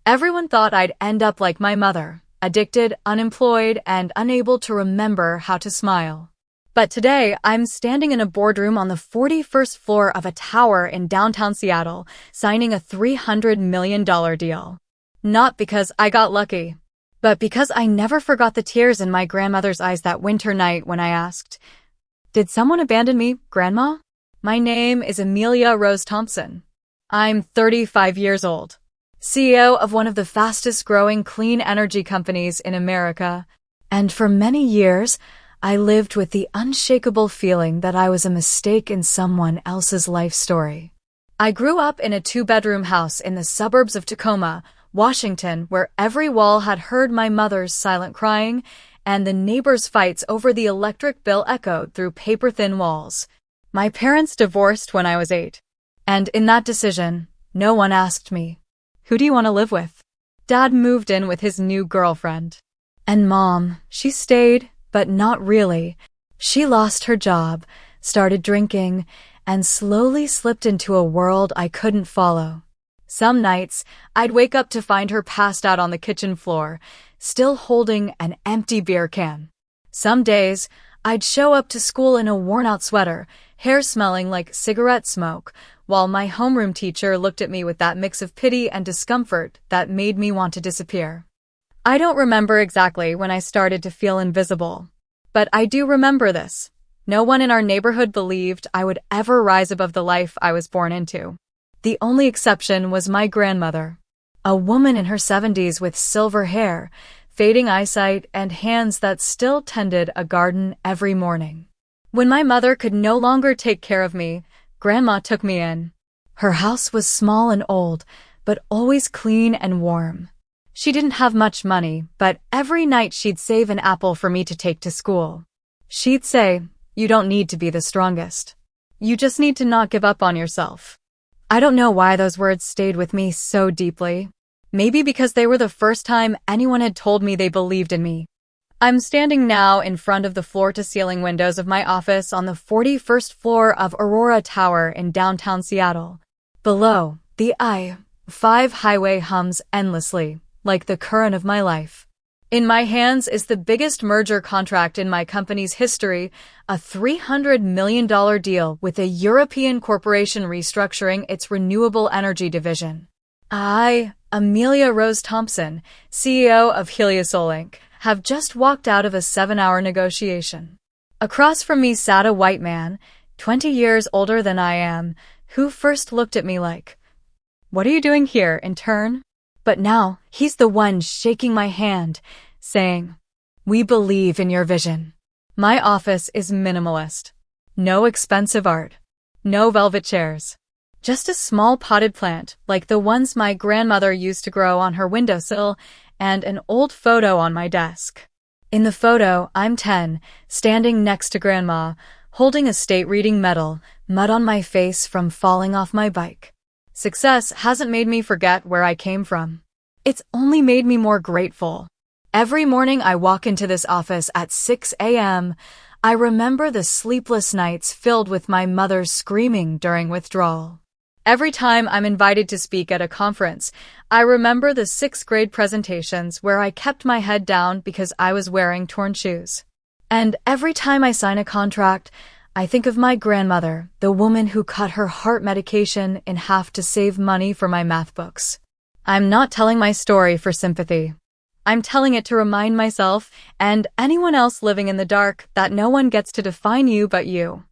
Everyone thought I'd end up like my mother, addicted, unemployed, and unable to remember how to smile. But today, I'm standing in a boardroom on the 41st floor of a tower in downtown Seattle, signing a $300 million deal. Not because I got lucky, but because I never forgot the tears in my grandmother's eyes that winter night when I asked, "Did someone abandon me, Grandma?" My name is Amelia Rose Thompson. I'm 35 years old, CEO of one of the fastest-growing clean energy companies in America, and for many years, I lived with the unshakable feeling that I was a mistake in someone else's life story. I grew up in a two-bedroom house in the suburbs of Tacoma, Washington, where every wall had heard my mother's silent crying, and the neighbors' fights over the electric bill echoed through paper-thin walls. My parents divorced when I was 8, and in that decision, no one asked me, "Who do you want to live with?" Dad moved in with his new girlfriend. And Mom, she stayed, but not really. She lost her job, started drinking, and slowly slipped into a world I couldn't follow. Some nights, I'd wake up to find her passed out on the kitchen floor, still holding an empty beer can. Some days, I'd show up to school in a worn-out sweater, hair smelling like cigarette smoke, while my homeroom teacher looked at me with that mix of pity and discomfort that made me want to disappear. I don't remember exactly when I started to feel invisible, but I do remember this. No one in our neighborhood believed I would ever rise above the life I was born into. The only exception was my grandmother, a woman in her 70s with silver hair, fading eyesight, and hands that still tended a garden every morning. When my mother could no longer take care of me, Grandma took me in. Her house was small and old, but always clean and warm. She didn't have much money, but every night she'd save an apple for me to take to school. She'd say, "You don't need to be the strongest. You just need to not give up on yourself." I don't know why those words stayed with me so deeply. Maybe because they were the first time anyone had told me they believed in me. I'm standing now in front of the floor-to-ceiling windows of my office on the 41st floor of Aurora Tower in downtown Seattle. Below, the I-5 highway hums endlessly, like the current of my life. In my hands is the biggest merger contract in my company's history, a $300 million deal with a European corporation restructuring its renewable energy division. I, Amelia Rose Thompson, CEO of Heliosol Inc., have just walked out of a 7-hour negotiation. Across from me sat a white man, 20 years older than I am, who first looked at me like, "What are you doing here, intern?" But now, he's the one shaking my hand, saying, "We believe in your vision." My office is minimalist. No expensive art. No velvet chairs. Just a small potted plant, like the ones my grandmother used to grow on her windowsill, and an old photo on my desk. In the photo, I'm 10, standing next to Grandma, holding a state-reading medal, mud on my face from falling off my bike. Success hasn't made me forget where I came from. It's only made me more grateful. Every morning I walk into this office at 6 a.m., I remember the sleepless nights filled with my mother screaming during withdrawal. Every time I'm invited to speak at a conference, I remember the 6th grade presentations where I kept my head down because I was wearing torn shoes. And every time I sign a contract, I think of my grandmother, the woman who cut her heart medication in half to save money for my math books. I'm not telling my story for sympathy. I'm telling it to remind myself and anyone else living in the dark that no one gets to define you but you.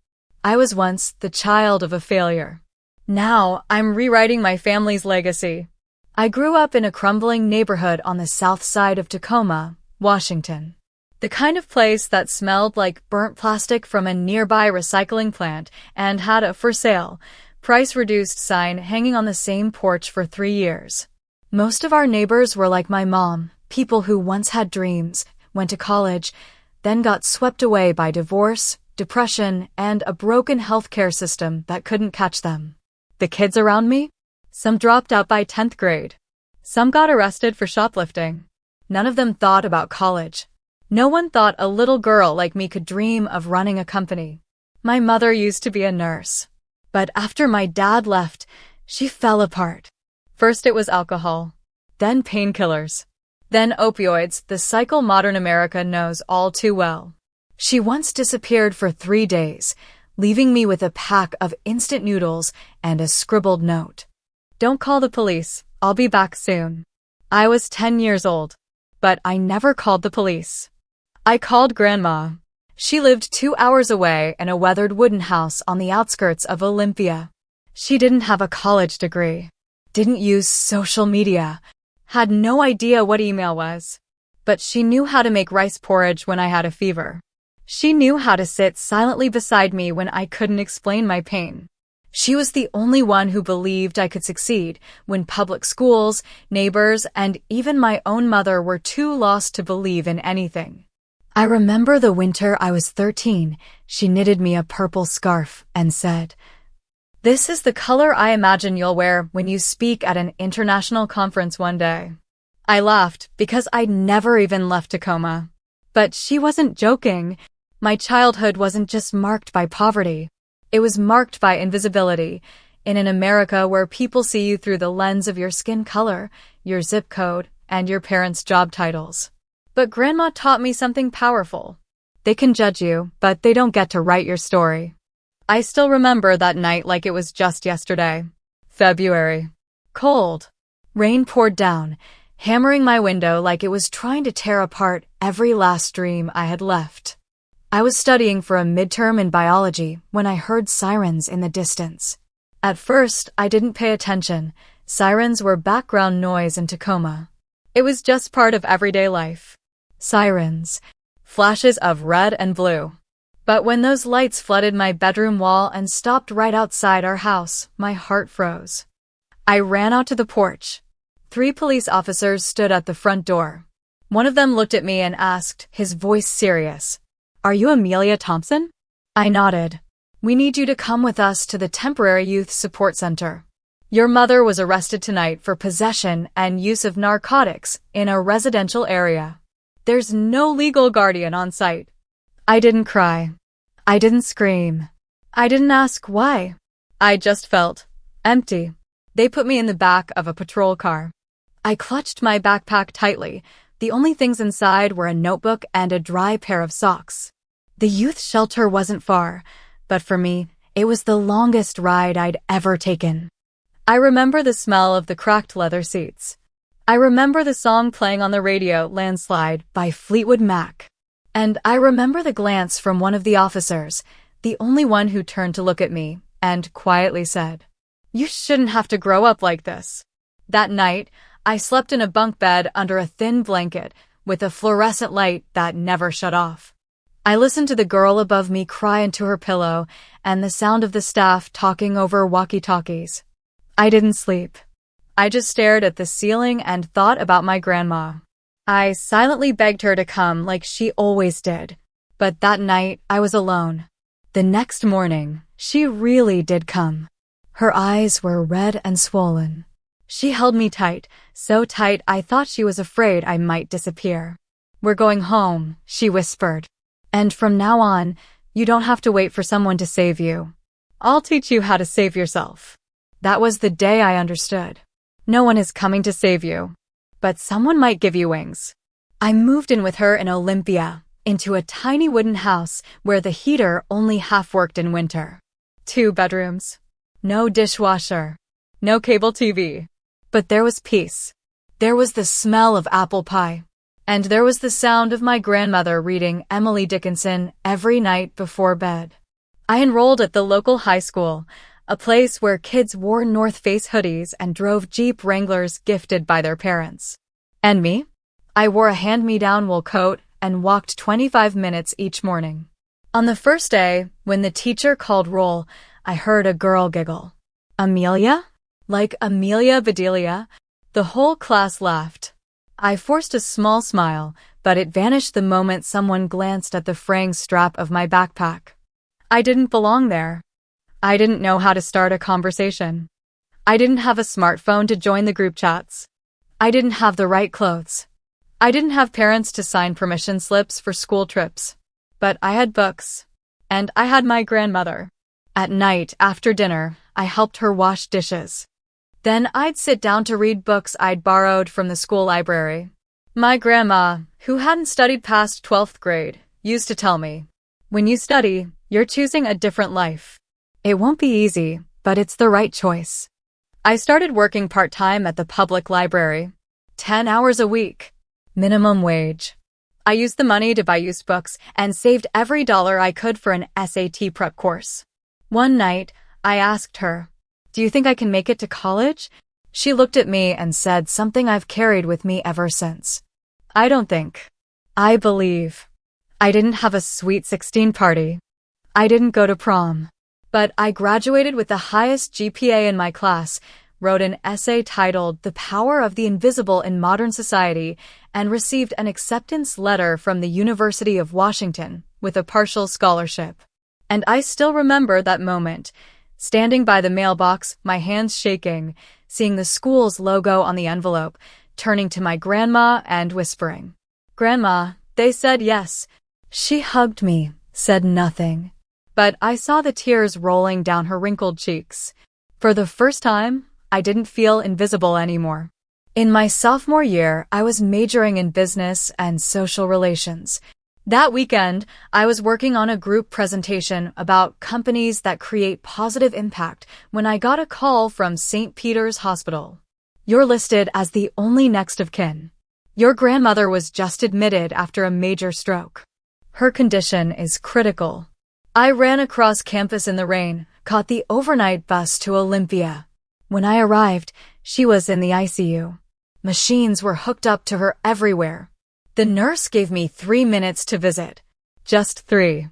I was once the child of a failure. Now I'm rewriting my family's legacy. I grew up in a crumbling neighborhood on the south side of Tacoma, Washington. The kind of place that smelled like burnt plastic from a nearby recycling plant and had a "for sale, price reduced" sign hanging on the same porch for 3 years. Most of our neighbors were like my mom, people who once had dreams, went to college, then got swept away by divorce, depression, and a broken healthcare system that couldn't catch them. The kids around me? Some dropped out by 10th grade. Some got arrested for shoplifting. None of them thought about college. No one thought a little girl like me could dream of running a company. My mother used to be a nurse. But after my dad left, she fell apart. First it was alcohol. then painkillers, then opioids, the cycle modern America knows all too well. She once disappeared for 3 days, leaving me with a pack of instant noodles and a scribbled note. Don't call the police, I'll be back soon. I was 10 years old, but I never called the police. I called Grandma. She lived 2 hours away in a weathered wooden house on the outskirts of Olympia. She didn't have a college degree, didn't use social media, had no idea what email was, but she knew how to make rice porridge when I had a fever. She knew how to sit silently beside me when I couldn't explain my pain. She was the only one who believed I could succeed when public schools, neighbors, and even my own mother were too lost to believe in anything. I remember the winter I was 13, she knitted me a purple scarf and said, "This is the color I imagine you'll wear when you speak at an international conference one day." I laughed because I'd never even left Tacoma. But she wasn't joking. My childhood wasn't just marked by poverty. It was marked by invisibility, in an America where people see you through the lens of your skin color, your zip code, and your parents' job titles. But Grandma taught me something powerful. They can judge you, but they don't get to write your story. I still remember that night like it was just yesterday. February. Cold. Rain poured down, hammering my window like it was trying to tear apart every last dream I had left. I was studying for a midterm in biology when I heard sirens in the distance. At first, I didn't pay attention. Sirens were background noise in Tacoma. It was just part of everyday life. Sirens. Flashes of red and blue. But when those lights flooded my bedroom wall and stopped right outside our house, my heart froze. I ran out to the porch. 3 police officers stood at the front door. One of them looked at me and asked, his voice serious, "Are you Amelia Thompson?" I nodded. "We need you to come with us to the Temporary Youth Support Center. Your mother was arrested tonight for possession and use of narcotics in a residential area. There's no legal guardian on site." I didn't cry. I didn't scream. I didn't ask why. I just felt empty. They put me in the back of a patrol car. I clutched my backpack tightly. The only things inside were a notebook and a dry pair of socks. The youth shelter wasn't far, but for me, it was the longest ride I'd ever taken. I remember the smell of the cracked leather seats. I remember the song playing on the radio, Landslide by Fleetwood Mac. And I remember the glance from one of the officers, the only one who turned to look at me, and quietly said, "You shouldn't have to grow up like this." That night, I slept in a bunk bed under a thin blanket with a fluorescent light that never shut off. I listened to the girl above me cry into her pillow and the sound of the staff talking over walkie-talkies. I didn't sleep. I just stared at the ceiling and thought about my grandma. I silently begged her to come like she always did. But that night, I was alone. The next morning, she really did come. Her eyes were red and swollen. She held me tight, so tight I thought she was afraid I might disappear. "We're going home," she whispered. "And from now on, you don't have to wait for someone to save you. I'll teach you how to save yourself." That was the day I understood. No one is coming to save you, but someone might give you wings. I moved in with her in Olympia, into a tiny wooden house where the heater only half worked in winter. 2 bedrooms. No dishwasher. No cable TV. But there was peace. There was the smell of apple pie. And there was the sound of my grandmother reading Emily Dickinson every night before bed. I enrolled at the local high school, a place where kids wore North Face hoodies and drove Jeep Wranglers gifted by their parents. And me? I wore a hand-me-down wool coat and walked 25 minutes each morning. On the first day, when the teacher called roll, I heard a girl giggle. "Amelia?" Like Amelia Bedelia? The whole class laughed. I forced a small smile, but it vanished the moment someone glanced at the fraying strap of my backpack. I didn't belong there. I didn't know how to start a conversation. I didn't have a smartphone to join the group chats. I didn't have the right clothes. I didn't have parents to sign permission slips for school trips. But I had books. And I had my grandmother. At night, after dinner, I helped her wash dishes. Then I'd sit down to read books I'd borrowed from the school library. My grandma, who hadn't studied past 12th grade, used to tell me, "When you study, you're choosing a different life. It won't be easy, but it's the right choice." I started working part-time at the public library. 10 hours a week. Minimum wage. I used the money to buy used books and saved every dollar I could for an SAT prep course. One night, I asked her, "Do you think I can make it to college?" She looked at me and said something I've carried with me ever since. "I don't think. I believe." I didn't have a sweet 16 party. I didn't go to prom. But I graduated with the highest GPA in my class, wrote an essay titled "The Power of the Invisible in Modern Society," and received an acceptance letter from the University of Washington with a partial scholarship. And I still remember that moment, standing by the mailbox, my hands shaking, seeing the school's logo on the envelope, turning to my grandma and whispering, "Grandma, they said yes." She hugged me, said nothing. But I saw the tears rolling down her wrinkled cheeks. For the first time, I didn't feel invisible anymore. In my sophomore year, I was majoring in business and social relations. That weekend, I was working on a group presentation about companies that create positive impact when I got a call from St. Peter's Hospital. "You're listed as the only next of kin. Your grandmother was just admitted after a major stroke. Her condition is critical." I ran across campus in the rain, caught the overnight bus to Olympia. When I arrived, she was in the ICU. Machines were hooked up to her everywhere. The nurse gave me 3 minutes to visit. Just 3.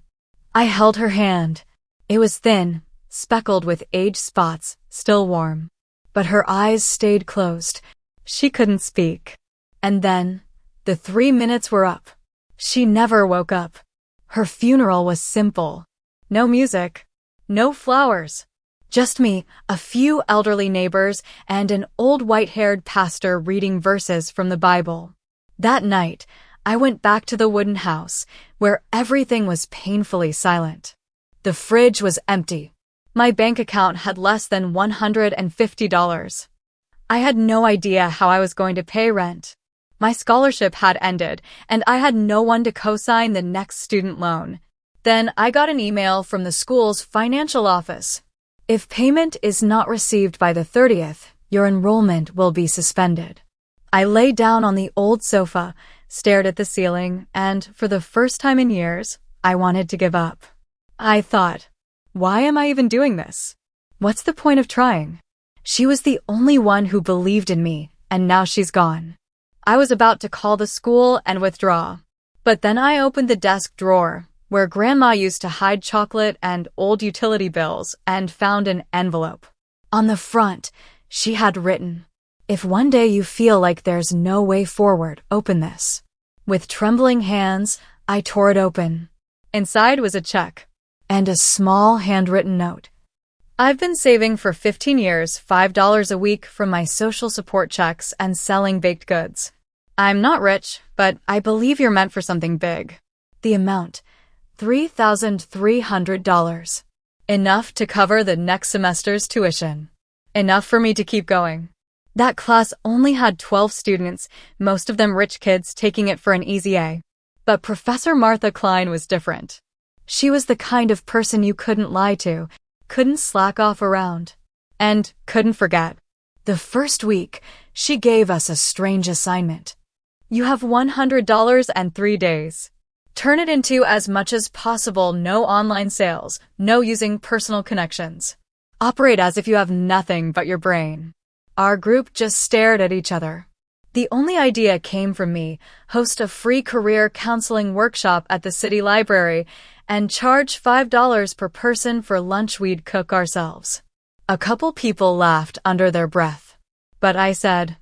I held her hand. It was thin, speckled with age spots, still warm. But her eyes stayed closed. She couldn't speak. And then, the 3 minutes were up. She never woke up. Her funeral was simple. No music. No flowers. Just me, a few elderly neighbors, and an old white-haired pastor reading verses from the Bible. That night, I went back to the wooden house, where everything was painfully silent. The fridge was empty. My bank account had less than $150. I had no idea how I was going to pay rent. My scholarship had ended, and I had no one to co-sign the next student loan. Then I got an email from the school's financial office. "If payment is not received by the 30th, your enrollment will be suspended." I lay down on the old sofa, stared at the ceiling, and for the first time in years, I wanted to give up. I thought, why am I even doing this? What's the point of trying? She was the only one who believed in me, and now she's gone. I was about to call the school and withdraw. But then I opened the desk drawer, where Grandma used to hide chocolate and old utility bills, and found an envelope. On the front, she had written, "If one day you feel like there's no way forward, open this." With trembling hands, I tore it open. Inside was a check and a small handwritten note. "I've been saving for 15 years, $5 a week from my social support checks and selling baked goods. I'm not rich, but I believe you're meant for something big." The amount, $3,300. Enough to cover the next semester's tuition. Enough for me to keep going. That class only had 12 students, most of them rich kids taking it for an easy A. But Professor Martha Klein was different. She was the kind of person you couldn't lie to, couldn't slack off around, and couldn't forget. The first week, she gave us a strange assignment. "You have $100 and 3 days. Turn it into as much as possible, no online sales, no using personal connections. Operate as if you have nothing but your brain." Our group just stared at each other. The only idea came from me: host a free career counseling workshop at the city library and charge $5 per person for lunch we'd cook ourselves. A couple people laughed under their breath. But I said,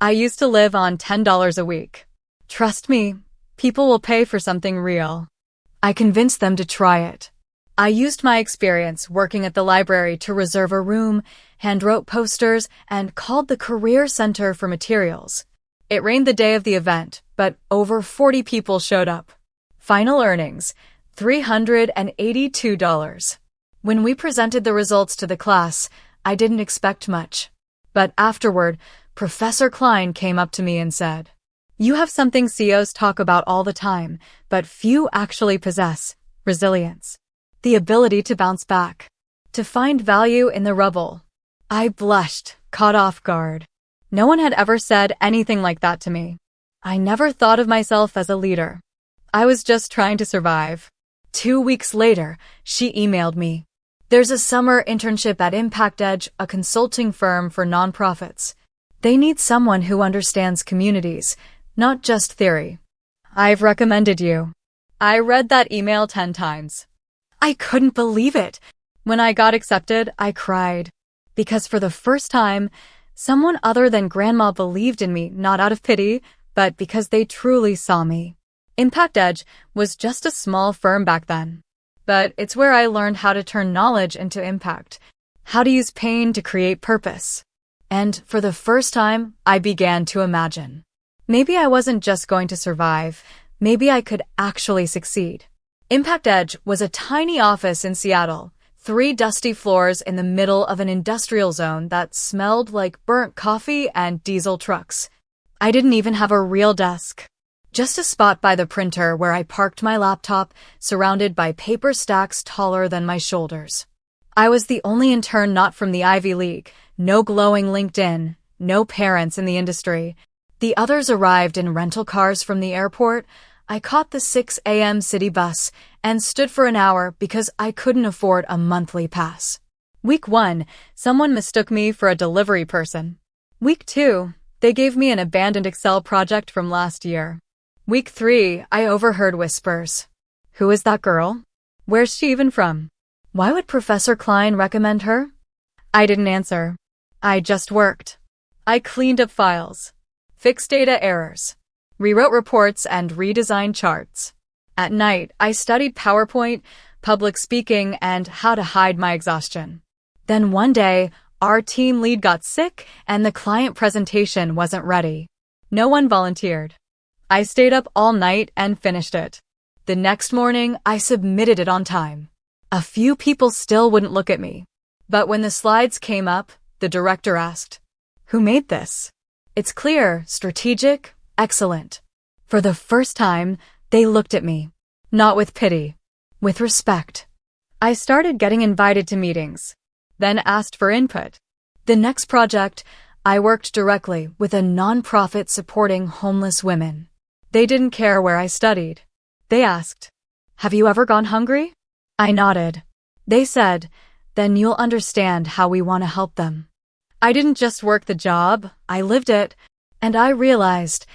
"I used to live on $10 a week. Trust me, people will pay for something real." I convinced them to try it. I used my experience working at the library to reserve a room, handwrote posters, and called the Career Center for materials. It rained the day of the event, but over 40 people showed up. Final earnings, $382. When we presented the results to the class, I didn't expect much. But afterward, Professor Klein came up to me and said, "You have something CEOs talk about all the time, but few actually possess: resilience. The ability to bounce back. To find value in the rubble." I blushed, caught off guard. No one had ever said anything like that to me. I never thought of myself as a leader. I was just trying to survive. 2 weeks later, she emailed me. "There's a summer internship at Impact Edge, a consulting firm for nonprofits. They need someone who understands communities, not just theory. I've recommended you." I read that email 10 times. I couldn't believe it. When I got accepted, I cried. Because for the first time, someone other than grandma believed in me, not out of pity, but because they truly saw me. Impact Edge was just a small firm back then. But it's where I learned how to turn knowledge into impact, how to use pain to create purpose. And for the first time, I began to imagine. Maybe I wasn't just going to survive, maybe I could actually succeed. Impact Edge was a tiny office in Seattle, 3 dusty floors in the middle of an industrial zone that smelled like burnt coffee and diesel trucks. I didn't even have a real desk. Just a spot by the printer where I parked my laptop, surrounded by paper stacks taller than my shoulders. I was the only intern not from the Ivy League, no glowing LinkedIn, no parents in the industry. The others arrived in rental cars from the airport. I caught the 6 a.m. city bus and stood for an hour because I couldn't afford a monthly pass. Week 1, someone mistook me for a delivery person. Week 2, they gave me an abandoned Excel project from last year. Week 3, I overheard whispers. "Who is that girl? Where's she even from? Why would Professor Klein recommend her?" I didn't answer. I just worked. I cleaned up files, fixed data errors, rewrote reports, and redesigned charts. At night, I studied PowerPoint, public speaking, and how to hide my exhaustion. Then one day, our team lead got sick and the client presentation wasn't ready. No one volunteered. I stayed up all night and finished it. The next morning, I submitted it on time. A few people still wouldn't look at me. But when the slides came up, the director asked, "Who made this?" It's clear, strategic, excellent. For the first time, they looked at me. Not with pity, with respect. I started getting invited to meetings, then asked for input. The next project, I worked directly with a nonprofit supporting homeless women. They didn't care where I studied. They asked, "Have you ever gone hungry?" I nodded. They said, "Then you'll understand how we want to help them." I didn't just work the job, I lived it, and I realized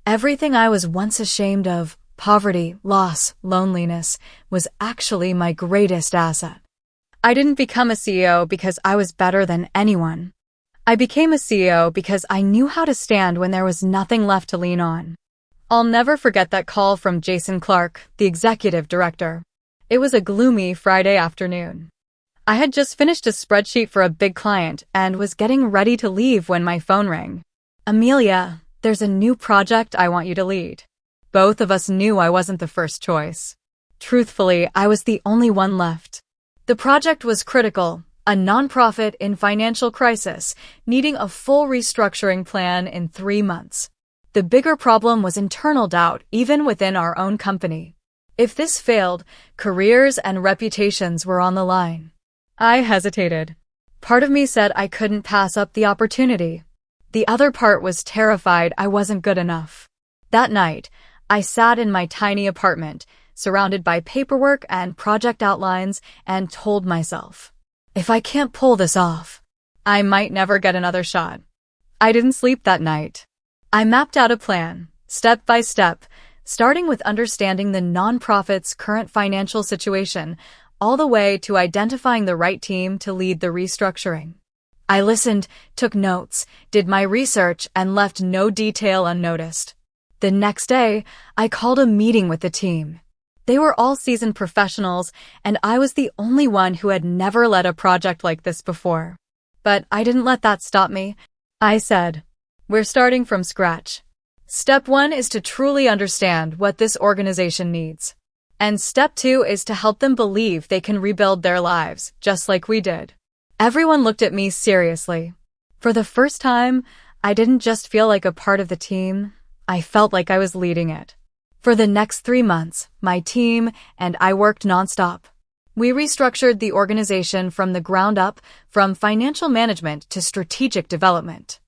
everything I was once ashamed of, poverty, loss, loneliness, was actually my greatest asset. I didn't become a CEO because I was better than anyone. I became a CEO because I knew how to stand when there was nothing left to lean on. I'll never forget that call from Jason Clark, the executive director. It was a gloomy Friday afternoon. I had just finished a spreadsheet for a big client and was getting ready to leave when my phone rang. "Amelia, there's a new project I want you to lead." Both of us knew I wasn't the first choice. Truthfully, I was the only one left. The project was critical, a nonprofit in financial crisis, needing a full restructuring plan in 3 months. The bigger problem was internal doubt, even within our own company. If this failed, careers and reputations were on the line. I hesitated. Part of me said I couldn't pass up the opportunity. The other part was terrified I wasn't good enough. That night, I sat in my tiny apartment, surrounded by paperwork and project outlines, and told myself, if I can't pull this off, I might never get another shot. I didn't sleep that night. I mapped out a plan, step by step, starting with understanding the nonprofit's current financial situation, all the way to identifying the right team to lead the restructuring. I listened, took notes, did my research, and left no detail unnoticed. The next day, I called a meeting with the team. They were all seasoned professionals, and I was the only one who had never led a project like this before. But I didn't let that stop me. I said, we're starting from scratch. Step 1 is to truly understand what this organization needs. And step 2 is to help them believe they can rebuild their lives, just like we did. Everyone looked at me seriously. For the first time, I didn't just feel like a part of the team, I felt like I was leading it. For the next 3 months, my team and I worked nonstop. We restructured the organization from the ground up, from financial management to strategic development.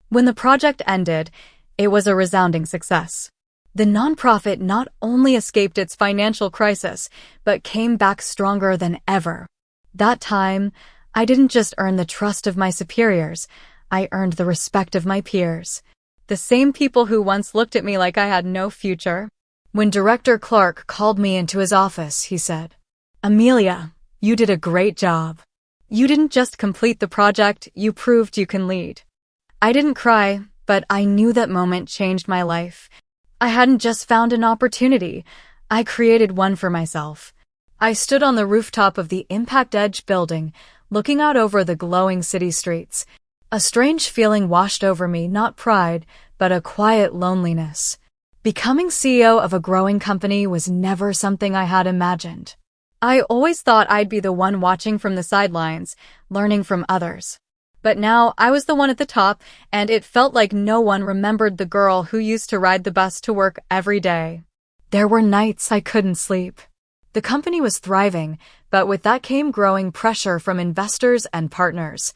When the project ended, it was a resounding success. The nonprofit not only escaped its financial crisis, but came back stronger than ever. That time, I didn't just earn the trust of my superiors, I earned the respect of my peers. The same people who once looked at me like I had no future. When Director Clark called me into his office, he said, "Amelia, you did a great job. You didn't just complete the project, you proved you can lead." I didn't cry, but I knew that moment changed my life. I hadn't just found an opportunity, I created one for myself. I stood on the rooftop of the Impact Edge building, looking out over the glowing city streets. A strange feeling washed over me, not pride, but a quiet loneliness. Becoming CEO of a growing company was never something I had imagined. I always thought I'd be the one watching from the sidelines, learning from others. But now I was the one at the top, and it felt like no one remembered the girl who used to ride the bus to work every day. There were nights I couldn't sleep. The company was thriving, but with that came growing pressure from investors and partners.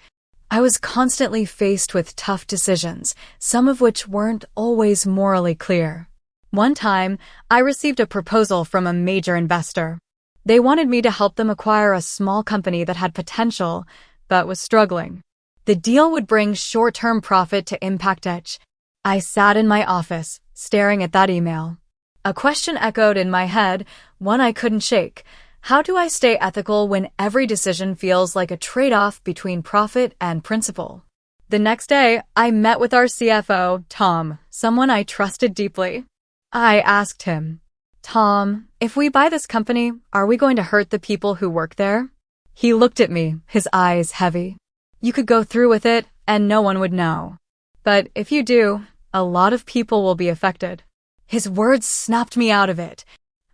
I was constantly faced with tough decisions, some of which weren't always morally clear. One time, I received a proposal from a major investor. They wanted me to help them acquire a small company that had potential, but was struggling. The deal would bring short-term profit to Impact Edge. I sat in my office, staring at that email. A question echoed in my head, one I couldn't shake. How do I stay ethical when every decision feels like a trade-off between profit and principle? The next day, I met with our CFO, Tom, someone I trusted deeply. I asked him, "Tom, if we buy this company, are we going to hurt the people who work there?" He looked at me, his eyes heavy. "You could go through with it, and no one would know. But if you do, a lot of people will be affected." His words snapped me out of it.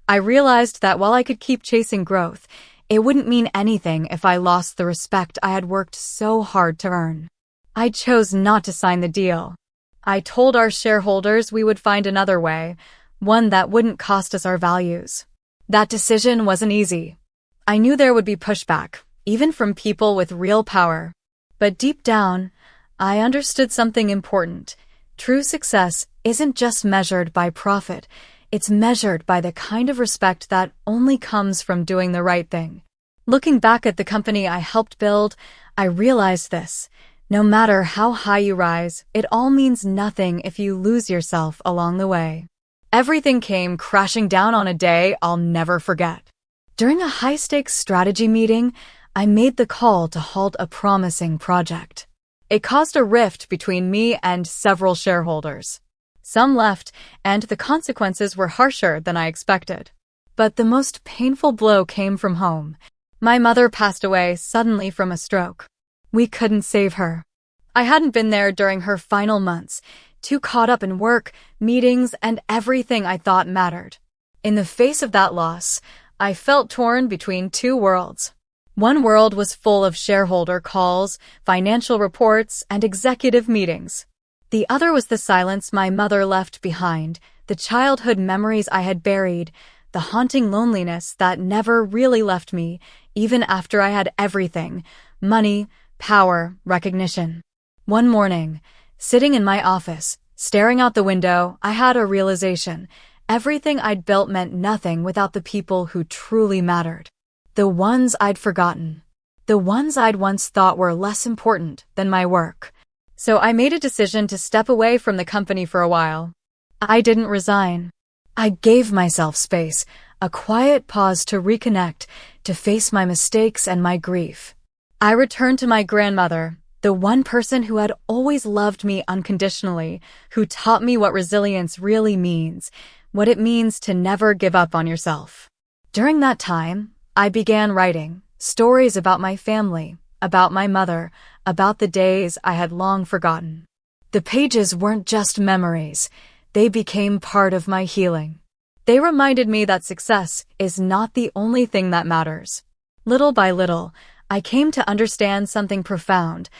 I realized that while I could keep chasing growth, it wouldn't mean anything if I lost the respect I had worked so hard to earn. I chose not to sign the deal. I told our shareholders we would find another way, one that wouldn't cost us our values. That decision wasn't easy. I knew there would be pushback, even from people with real power. But deep down, I understood something important. True success isn't just measured by profit, it's measured by the kind of respect that only comes from doing the right thing. Looking back at the company I helped build, I realized this. No matter how high you rise, it all means nothing if you lose yourself along the way. Everything came crashing down on a day I'll never forget. During a high-stakes strategy meeting, I made the call to halt a promising project. It caused a rift between me and several shareholders. Some left, and the consequences were harsher than I expected. But the most painful blow came from home. My mother passed away suddenly from a stroke. We couldn't save her. I hadn't been there during her final months, too caught up in work, meetings, and everything I thought mattered. In the face of that loss, I felt torn between two worlds. One world was full of shareholder calls, financial reports, and executive meetings. The other was the silence my mother left behind, the childhood memories I had buried, the haunting loneliness that never really left me, even after I had everything: money, power, recognition. One morning, sitting in my office, staring out the window, I had a realization. Everything I'd built meant nothing without the people who truly mattered. The ones I'd forgotten. The ones I'd once thought were less important than my work. So I made a decision to step away from the company for a while. I didn't resign. I gave myself space, a quiet pause to reconnect, to face my mistakes and my grief. I returned to my grandmother, the one person who had always loved me unconditionally, who taught me what resilience really means, what it means to never give up on yourself. During that time, I began writing stories about my family, about my mother, about the days I had long forgotten. The pages weren't just memories, they became part of my healing. They reminded me that success is not the only thing that matters. Little by little, I came to understand something profound.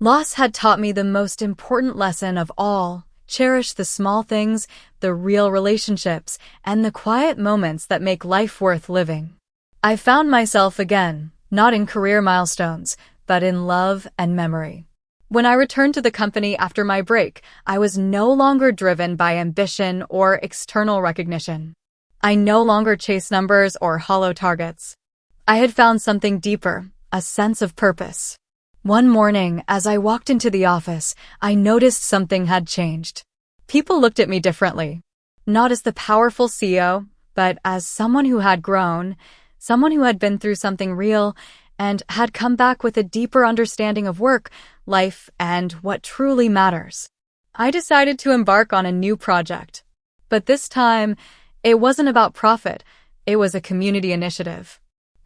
Loss had taught me the most important lesson of all: cherish the small things, the real relationships, and the quiet moments that make life worth living. I found myself again, not in career milestones, but in love and memory. When I returned to the company after my break, I was no longer driven by ambition or external recognition. I no longer chased numbers or hollow targets. I had found something deeper, a sense of purpose. One morning, as I walked into the office, I noticed something had changed. People looked at me differently. Not as the powerful CEO, but as someone who had grown, someone who had been through something real, and had come back with a deeper understanding of work, life, and what truly matters. I decided to embark on a new project. But this time, it wasn't about profit, it was a community initiative.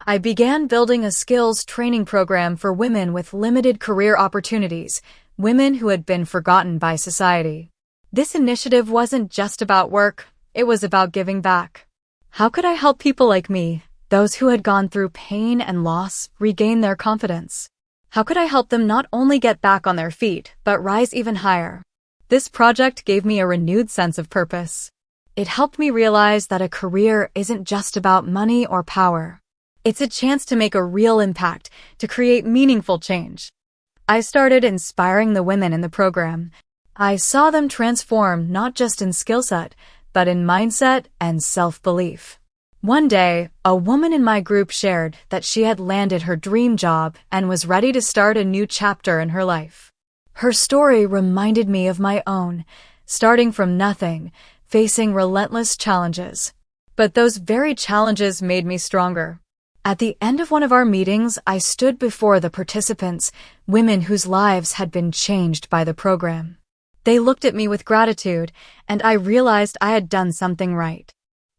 I began building a skills training program for women with limited career opportunities, women who had been forgotten by society. This initiative wasn't just about work, it was about giving back. How could I help people like me, those who had gone through pain and loss, regain their confidence? How could I help them not only get back on their feet, but rise even higher? This project gave me a renewed sense of purpose. It helped me realize that a career isn't just about money or power. It's a chance to make a real impact, to create meaningful change. I started inspiring the women in the program. I saw them transform not just in skill set, but in mindset and self-belief. One day, a woman in my group shared that she had landed her dream job and was ready to start a new chapter in her life. Her story reminded me of my own, starting from nothing, facing relentless challenges. But those very challenges made me stronger. At the end of one of our meetings, I stood before the participants, women whose lives had been changed by the program. They looked at me with gratitude, and I realized I had done something right.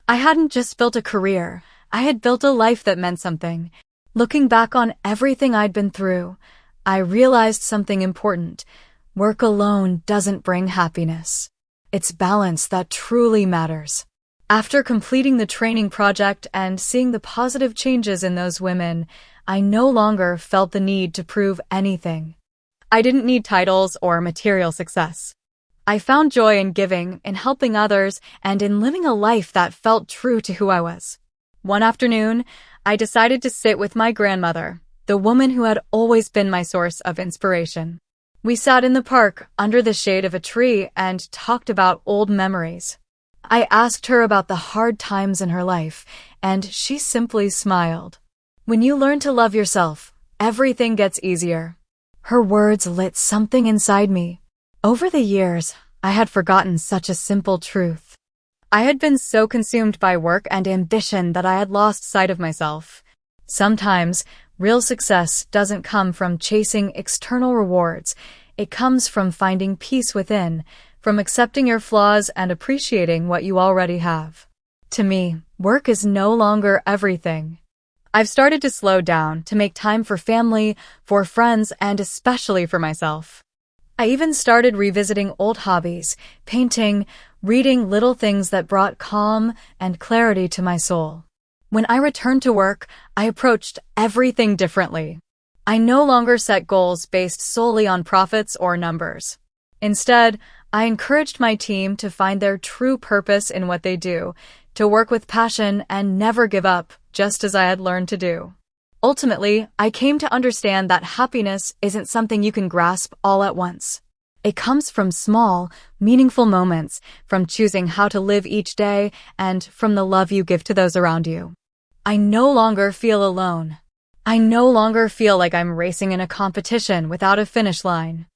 I hadn't just built a career, I had built a life that meant something. Looking back on everything I'd been through, I realized something important. Work alone doesn't bring happiness. It's balance that truly matters. After completing the training project and seeing the positive changes in those women, I no longer felt the need to prove anything. I didn't need titles or material success. I found joy in giving, in helping others, and in living a life that felt true to who I was. One afternoon, I decided to sit with my grandmother, the woman who had always been my source of inspiration. We sat in the park, under the shade of a tree, and talked about old memories. I asked her about the hard times in her life, and she simply smiled. When you learn to love yourself, everything gets easier. Her words lit something inside me. Over the years, I had forgotten such a simple truth. I had been so consumed by work and ambition that I had lost sight of myself. Sometimes, real success doesn't come from chasing external rewards. It comes from finding peace within, from accepting your flaws and appreciating what you already have. To me, work is no longer everything. I've started to slow down, to make time for family, for friends, and especially for myself. I even started revisiting old hobbies, painting, reading, little things that brought calm and clarity to my soul. When I returned to work, I approached everything differently. I no longer set goals based solely on profits or numbers. Instead, I encouraged my team to find their true purpose in what they do, to work with passion and never give up, just as I had learned to do. Ultimately, I came to understand that happiness isn't something you can grasp all at once. It comes from small, meaningful moments, from choosing how to live each day, and from the love you give to those around you. I no longer feel alone. I no longer feel like I'm racing in a competition without a finish line.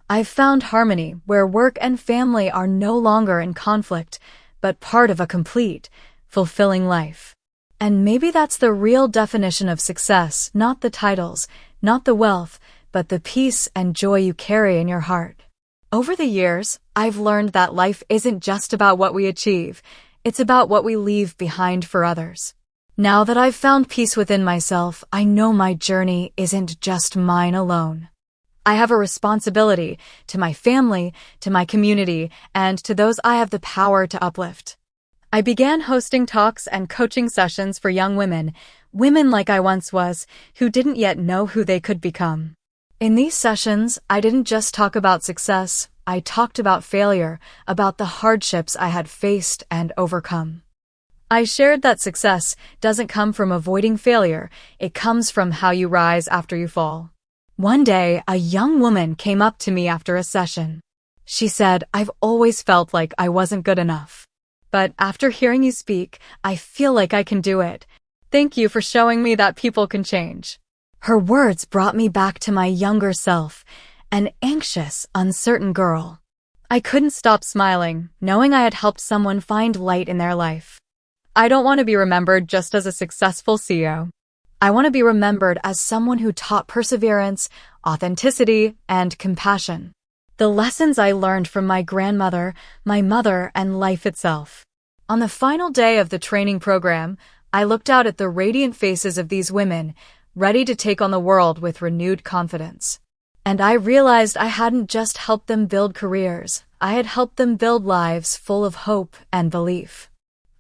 I've found harmony where work and family are no longer in conflict, but part of a complete, fulfilling life. And maybe that's the real definition of success, not the titles, not the wealth, but the peace and joy you carry in your heart. Over the years, I've learned that life isn't just about what we achieve, it's about what we leave behind for others. Now that I've found peace within myself, I know my journey isn't just mine alone. I have a responsibility to my family, to my community, and to those I have the power to uplift. I began hosting talks and coaching sessions for young women, women like I once was, who didn't yet know who they could become. In these sessions, I didn't just talk about success, I talked about failure, about the hardships I had faced and overcome. I shared that success doesn't come from avoiding failure, it comes from how you rise after you fall. One day, a young woman came up to me after a session. She said, "I've always felt like I wasn't good enough. But after hearing you speak, I feel like I can do it. Thank you for showing me that people can change." Her words brought me back to my younger self, an anxious, uncertain girl. I couldn't stop smiling, knowing I had helped someone find light in their life. I don't want to be remembered just as a successful CEO. I want to be remembered as someone who taught perseverance, authenticity, and compassion. The lessons I learned from my grandmother, my mother, and life itself. On the final day of the training program, I looked out at the radiant faces of these women, ready to take on the world with renewed confidence. And I realized I hadn't just helped them build careers, I had helped them build lives full of hope and belief.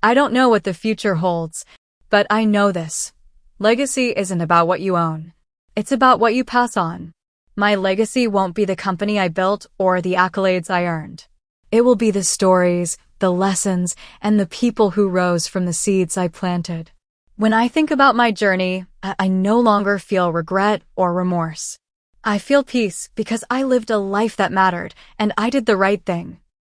I don't know what the future holds, but I know this. Legacy isn't about what you own. It's about what you pass on. My legacy won't be the company I built or the accolades I earned. It will be the stories, the lessons, and the people who rose from the seeds I planted. When I think about my journey, I no longer feel regret or remorse. I feel peace because I lived a life that mattered, and I did the right thing.